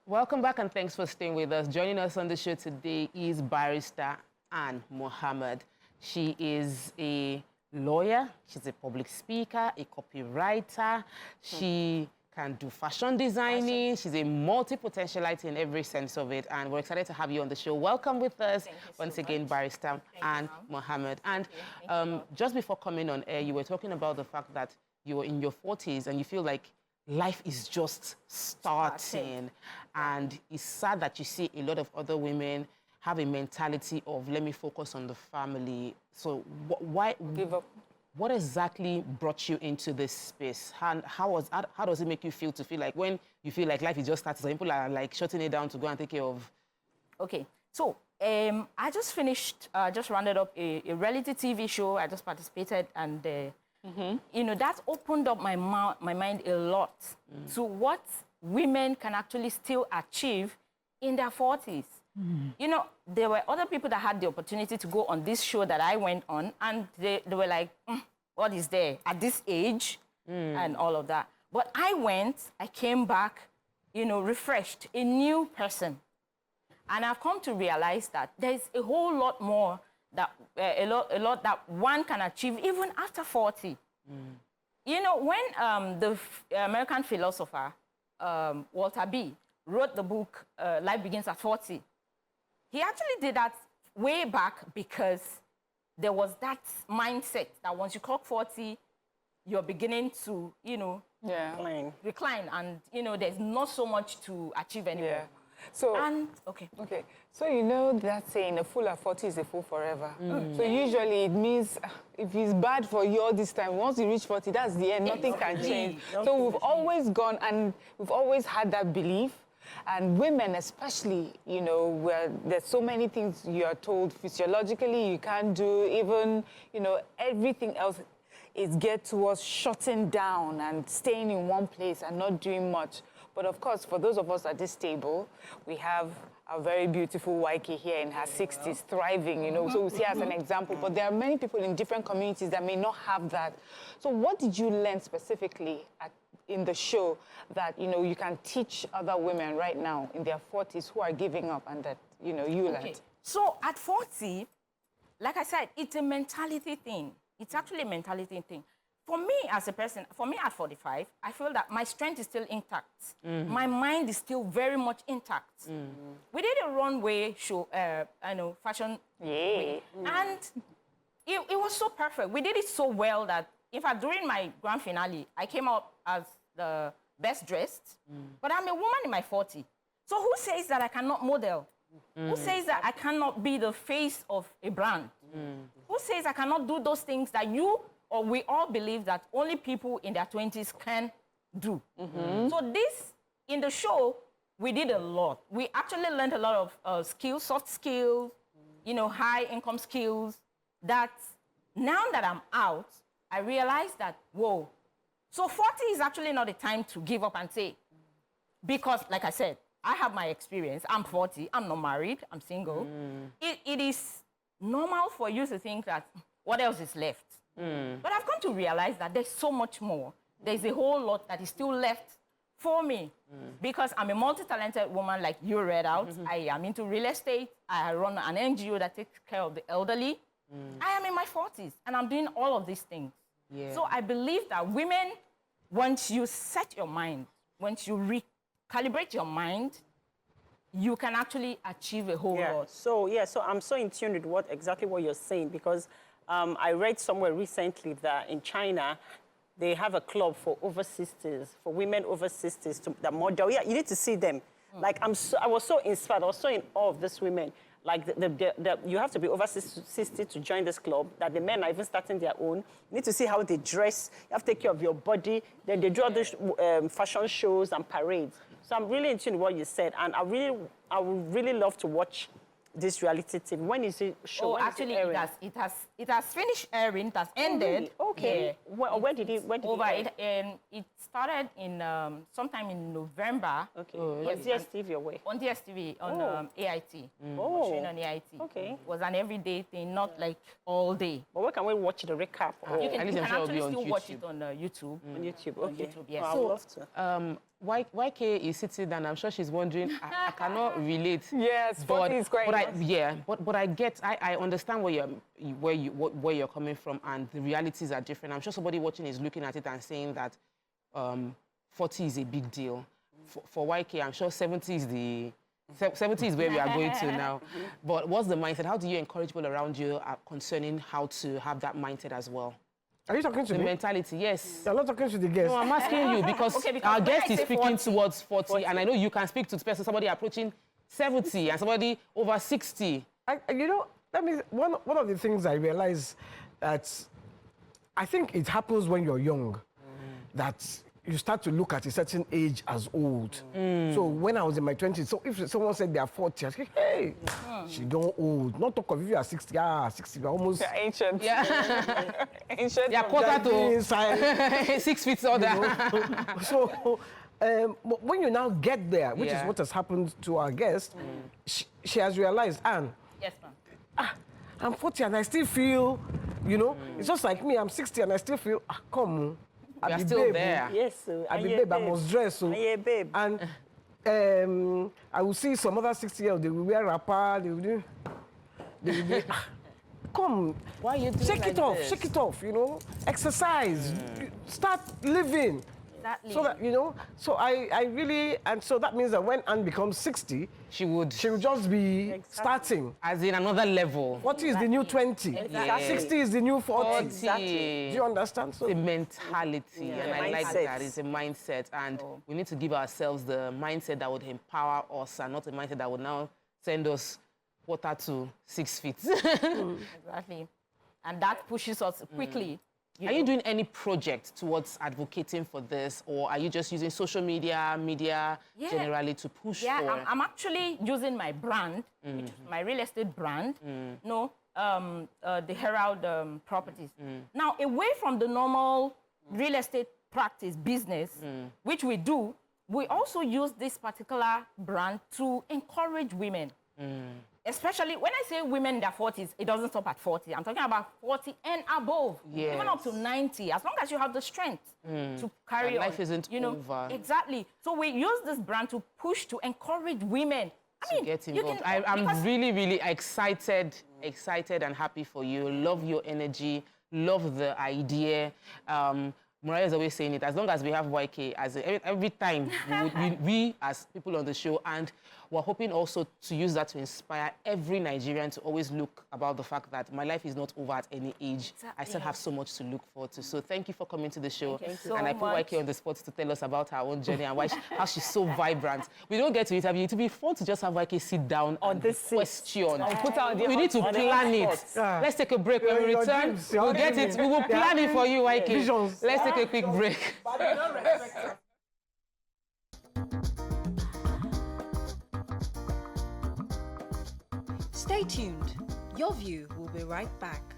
Welcome back and thanks for staying with us. Joining us on the show today is Barrister Anne Muhammed. She is a lawyer, she's a public speaker, a copywriter. She can do fashion designing. She's a multi-potentialite in every sense of it. And we're excited to have you on the show. Welcome with us once again, Barrister Anne Muhammed. And just before coming on air, you were talking about the fact that you're in your 40s and you feel like life is just starting. And it's sad that you see a lot of other women have a mentality of, let me focus on the family. So why give up? What exactly brought you into this space? And how does it make you feel to feel like when you feel like life is just starting, some people are like shutting it down to go and take care of? Okay, so I just finished, just rounded up a reality TV show. I just participated and, you know, that opened up my mind a lot to what women can actually still achieve in their 40s. You know, there were other people that had the opportunity to go on this show that I went on, and they were like, what is there at this age and all of that. But I went, I came back, you know, refreshed, a new person. And I've come to realize that there's a whole lot more that, a lot that one can achieve even after 40. You know, when the American philosopher, Walter B., wrote the book, Life Begins at 40, he actually did that way back because there was that mindset that once you clock 40, you're beginning to, you know, recline. And, you know, there's not so much to achieve anymore. Yeah. So, okay. So, you know that saying, a fool at 40 is a fool forever. So usually it means if it's bad for you all this time, once you reach 40, that's the end. Nothing can change. So we've always gone and we've always had that belief. And women especially, you know, where there's so many things you are told physiologically you can't do, even, you know, everything else is geared towards shutting down and staying in one place and not doing much. But of course, for those of us at this table, we have a very beautiful Waiki here in her 60s, thriving, you know, so we see her as an example. But there are many people in different communities that may not have that. So what did you learn specifically in the show that, you know, you can teach other women right now in their 40s who are giving up and that, you know, you learned? So at 40, like I said, it's a mentality thing. It's actually a mentality thing. For me as a person, for me at 45, I feel that my strength is still intact. My mind is still very much intact. We did a runway show, I know, fashion. And it was so perfect. We did it so well that, in fact, during my grand finale, I came out as the best dressed, but I'm a woman in my 40s. So who says that I cannot model? Who says that I cannot be the face of a brand? Who says I cannot do those things that you or we all believe that only people in their 20s can do? So this, in the show, we did a lot. We actually learned a lot of skills, soft skills, you know, high income skills, that now that I'm out, I realized that, whoa, so 40 is actually not a time to give up and say, because, like I said, I have my experience. I'm 40. I'm not married. I'm single. It is normal for you to think that, what else is left? But I've come to realize that there's so much more. There's a whole lot that is still left for me. Because I'm a multi-talented woman, like you read out. I am into real estate. I run an NGO that takes care of the elderly. I am in my 40s, and I'm doing all of these things. So I believe that women, once you set your mind, once you recalibrate your mind, you can actually achieve a whole lot. So I'm so in tune with exactly what you're saying, because I read somewhere recently that in China, they have a club for over 60s, for women over 60s that model. Yeah, you need to see them. Like, I was so inspired. I was so in awe of these women. Like, you have to be over 60 to join this club, that the men are even starting their own. You need to see how they dress. You have to take care of your body. Then they do all these fashion shows and parades. So I'm really into what you said. And I would really love to watch this reality TV. When is it show? Oh, actually, it has finished airing. It has ended. Oh, really? Okay. Yeah. When did it air? It started in sometime in November. Okay. On DSTV away. On DSTV, on AIT. Showing on AIT. Okay. It was an everyday thing, not like all day. But where can we watch the recap? You can actually still watch it on YouTube. On YouTube, okay. On YouTube, yes. I would love to. YK is sitting down. I'm sure she's wondering. I cannot relate. Yes, 40 is quite. But I get. I understand where you're coming from, and the realities are different. I'm sure somebody watching is looking at it and saying that 40 is a big deal. For YK, I'm sure 70 is the 70 is where we are going to now. But what's the mindset? How do you encourage people around you concerning how to have that mindset as well? Are you talking to me? The mentality, yes. You're not talking to the guest. No, I'm asking you because our guest is speaking towards 40, and I know you can speak to the person, somebody approaching 70 and somebody over 60. You know, one of the things I realize that I think it happens when you're young, that you start to look at a certain age as old. So when I was in my 20s, so if someone said they are 40, I was like, hey, she don't old. Not talk of if you are 60, 60, you're almost... You're ancient. Yeah. Ancient. Yeah, quarter to inside. 6 feet older. So when you now get there, which is what has happened to our guest, she has realized, Anne, Yes, ma'am. I'm 40 and I still feel, you know, it's just like me, I'm 60 and I still feel, come on. You're still there. Yes, sir. I be babe, I must dress. So. Yeah, babe. And I will see some other 60-year-olds, they will wear wrapper, they will do, come, Why are you doing shake like it off, this? shake it off, you know, exercise, start living. Exactly. So that, you know, so I really, and so that means that when Anne becomes 60, She would. she will just be starting. As in another level. 40 is the new 20. Exactly. 60 is the new 40. Exactly. Do you understand? So, The mentality, and I like Mindset. that. It's a mindset, and we need to give ourselves the mindset that would empower us, and not a mindset that would now send us quarter to 6 feet. Exactly. And that pushes us quickly. Are you doing any project towards advocating for this, or are you just using social media, generally to push for? Yeah, I'm actually using my brand, which is my real estate brand, the Herald Properties. Now, away from the normal real estate practice business, which we do, we also use this particular brand to encourage women. Especially when I say women in their 40s, it doesn't stop at 40. I'm talking about 40 and above, even up to 90, as long as you have the strength to carry on. Life isn't over. Exactly. So we use this brand to push, to encourage women. I mean, Get involved. I'm really, really excited and happy for you. Love your energy, love the idea. Mariah is always saying it, as long as we have YK, every time we as people on the show, and we're hoping also to use that to inspire every Nigerian to always look about the fact that my life is not over at any age. Exactly. I still have so much to look forward to. So thank you for coming to the show. Thank you so and I put much. YK on the spot to tell us about her own journey and how she's so vibrant. We don't get to interview. It would be fun to just have YK sit down On and this seat. question. Put her on the We need to on the plan it. hotspot. Let's take a break. When we Your return, dreams, your we'll get dreams. it. We will plan it for you, YK. Visions. Let's take a quick break. Stay tuned. Your View will be right back.